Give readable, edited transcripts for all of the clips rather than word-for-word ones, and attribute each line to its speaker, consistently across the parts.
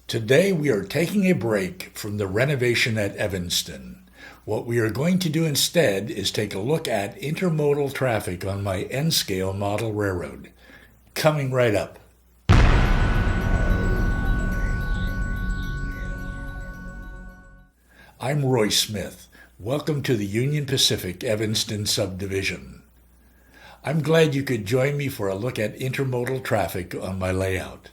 Speaker 1: Today we are taking a break from the renovation at Evanston. What we are going to do instead is take a look at intermodal traffic on my N-scale model railroad. Coming right up. I'm Roy Smith. Welcome to the Union Pacific Evanston Subdivision. I'm glad you could join me for a look at intermodal traffic on my layout.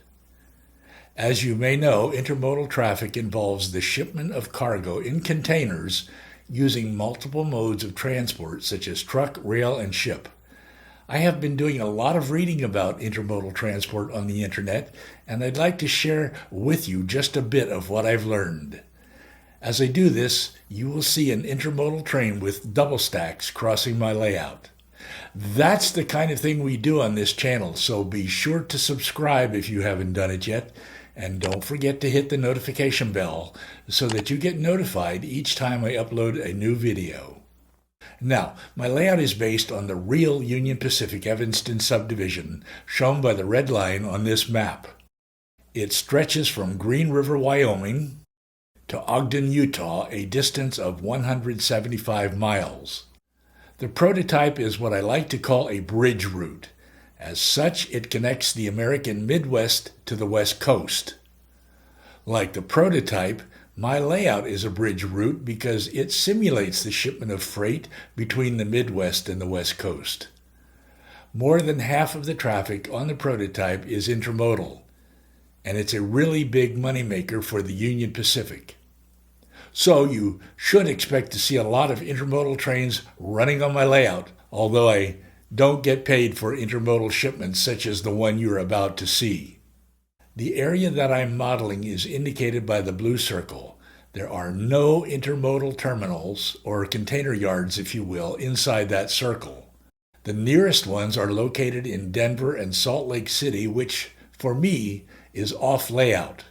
Speaker 1: As you may know, intermodal traffic involves the shipment of cargo in containers using multiple modes of transport such as truck, rail, and ship. I have been doing a lot of reading about intermodal transport on the internet, and I'd like to share with you just a bit of what I've learned. As I do this, you will see an intermodal train with double stacks crossing my layout. That's the kind of thing we do on this channel, so be sure to subscribe if you haven't done it yet. And don't forget to hit the notification bell so that you get notified each time I upload a new video. Now, my layout is based on the real Union Pacific Evanston subdivision shown by the red line on this map. It stretches from Green River, Wyoming to Ogden, Utah, a distance of 175 miles. The prototype is what I like to call a bridge route. As such, it connects the American Midwest to the West Coast. Like the prototype, my layout is a bridge route because it simulates the shipment of freight between the Midwest and the West Coast. More than half of the traffic on the prototype is intermodal, and it's a really big moneymaker for the Union Pacific. So you should expect to see a lot of intermodal trains running on my layout, although I don't get paid for intermodal shipments such as the one you're about to see. The area that I'm modeling is indicated by the blue circle. There are no intermodal terminals, or container yards if you will, inside that circle. The nearest ones are located in Denver and Salt Lake City, which, for me, is off layout.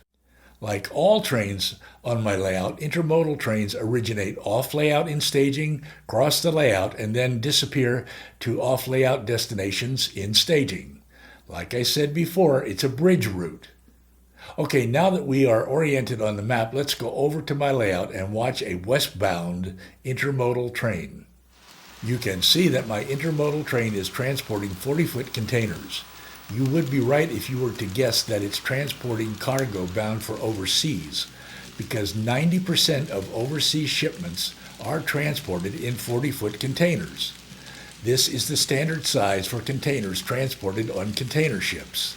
Speaker 1: Like all trains on my layout, intermodal trains originate off layout in staging, cross the layout, and then disappear to off layout destinations in staging. Like I said before, it's a bridge route. Okay, now that we are oriented on the map, let's go over to my layout and watch a westbound intermodal train. You can see that my intermodal train is transporting 40-foot containers. You would be right if you were to guess that it's transporting cargo bound for overseas, because 90% of overseas shipments are transported in 40-foot containers. This is the standard size for containers transported on container ships.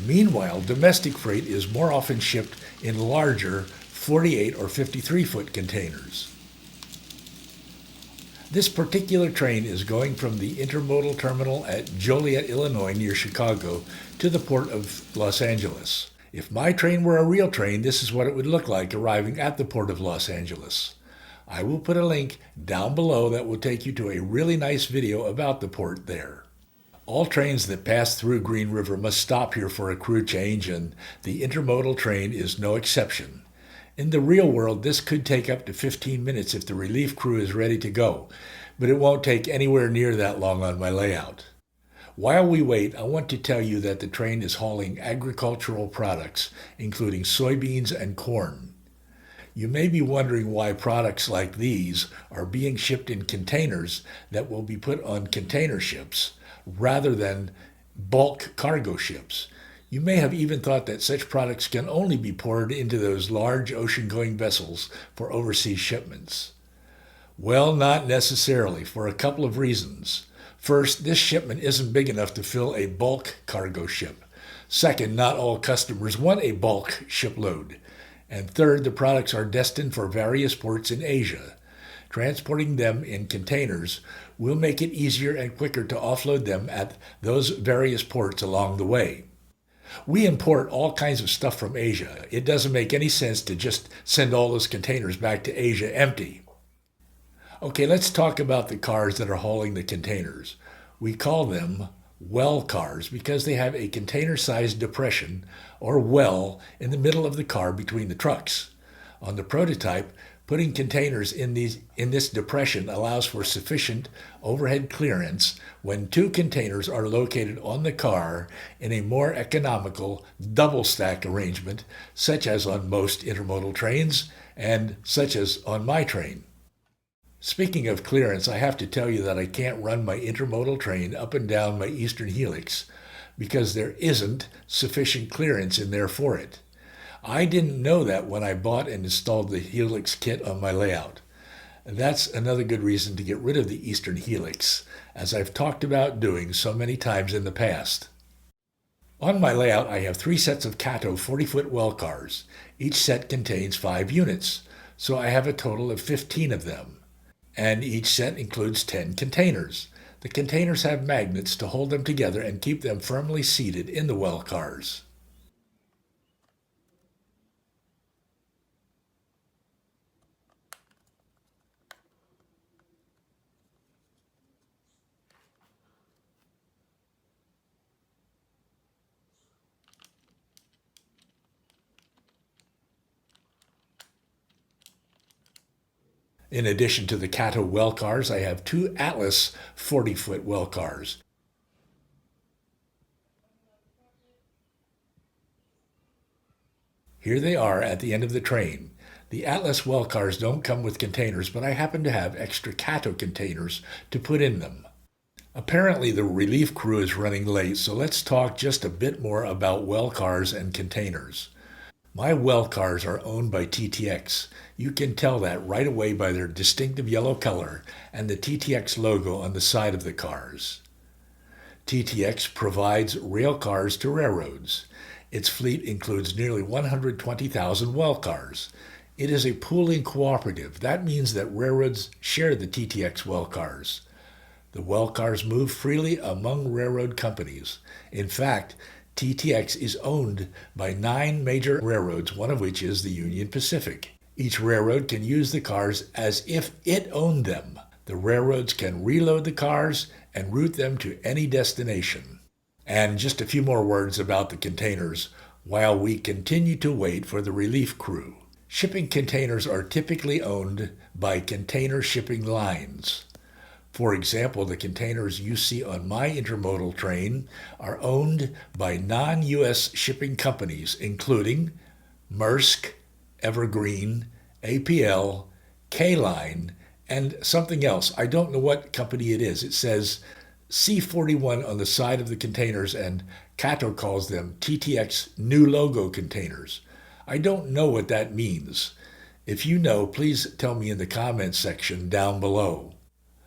Speaker 1: Meanwhile, domestic freight is more often shipped in larger 48 or 53-foot containers. This particular train is going from the intermodal terminal at Joliet, Illinois, near Chicago, to the port of Los Angeles. If my train were a real train, this is what it would look like arriving at the port of Los Angeles. I will put a link down below that will take you to a really nice video about the port there. All trains that pass through Green River must stop here for a crew change, and the intermodal train is no exception. In the real world, this could take up to 15 minutes if the relief crew is ready to go, but it won't take anywhere near that long on my layout. While we wait, I want to tell you that the train is hauling agricultural products, including soybeans and corn. You may be wondering why products like these are being shipped in containers that will be put on container ships rather than bulk cargo ships. You may have even thought that such products can only be poured into those large ocean-going vessels for overseas shipments. Well, not necessarily, for a couple of reasons. First, this shipment isn't big enough to fill a bulk cargo ship. Second, not all customers want a bulk shipload. And third, the products are destined for various ports in Asia. Transporting them in containers will make it easier and quicker to offload them at those various ports along the way. We import all kinds of stuff from Asia. It doesn't make any sense to just send all those containers back to Asia empty. Okay, let's talk about the cars that are hauling the containers. We call them well cars because they have a container-sized depression or well in the middle of the car between the trucks. On the prototype, Putting containers in this depression allows for sufficient overhead clearance when two containers are located on the car in a more economical double stack arrangement, such as on most intermodal trains and such as on my train. Speaking of clearance, I have to tell you that I can't run my intermodal train up and down my eastern helix because there isn't sufficient clearance in there for it. I didn't know that when I bought and installed the helix kit on my layout. That's another good reason to get rid of the eastern helix, as I've talked about doing so many times in the past. On my layout, I have 3 sets of Cato 40-foot well cars. Each set contains 5 units, so I have a total of 15 of them. And each set includes 10 containers. The containers have magnets to hold them together and keep them firmly seated in the well cars. In addition to the Cato well cars, I have 2 Atlas 40-foot well cars. Here they are at the end of the train. The Atlas well cars don't come with containers, but I happen to have extra Cato containers to put in them. Apparently the relief crew is running late, so let's talk just a bit more about well cars and containers. My well cars are owned by TTX. You can tell that right away by their distinctive yellow color and the TTX logo on the side of the cars. TTX provides rail cars to railroads. Its fleet includes nearly 120,000 well cars. It is a pooling cooperative. That means that railroads share the TTX well cars. The well cars move freely among railroad companies. In fact, TTX is owned by 9 major railroads, one of which is the Union Pacific. Each railroad can use the cars as if it owned them. The railroads can reload the cars and route them to any destination. And just a few more words about the containers while we continue to wait for the relief crew. Shipping containers are typically owned by container shipping lines. For example, the containers you see on my intermodal train are owned by non-U.S. shipping companies, including Maersk, Evergreen, APL, K-Line, and something else. I don't know what company it is. It says C41 on the side of the containers, and Cato calls them TTX New Logo containers. I don't know what that means. If you know, please tell me in the comments section down below.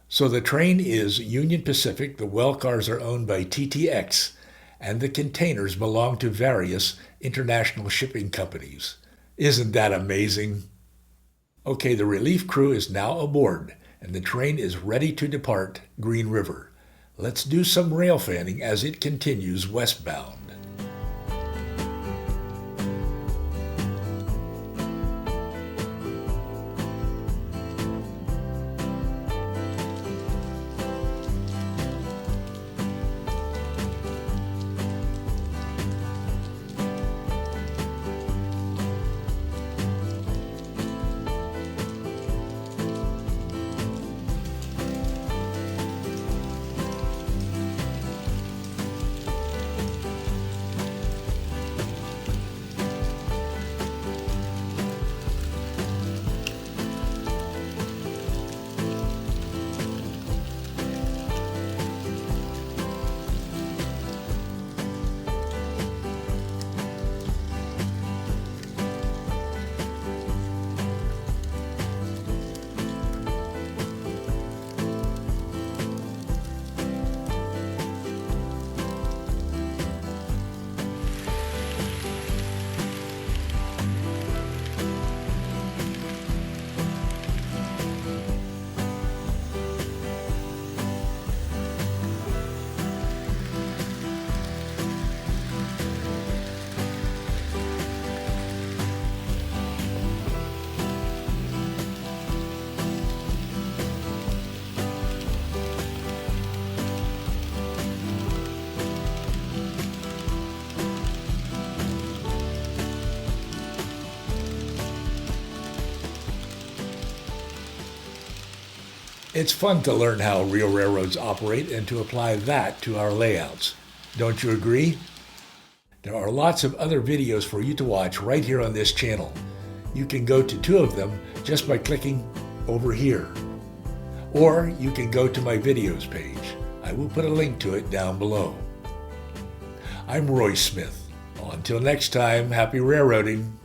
Speaker 1: So the train is Union Pacific, the well cars are owned by TTX, and the containers belong to various international shipping companies. Isn't that amazing? Okay, the relief crew is now aboard, and the train is ready to depart Green River. Let's do some rail fanning as it continues westbound. It's fun to learn how real railroads operate and to apply that to our layouts. Don't you agree? There are lots of other videos for you to watch right here on this channel. You can go to 2 of them just by clicking over here. Or you can go to my videos page. I will put a link to it down below. I'm Roy Smith. Until next time, happy railroading.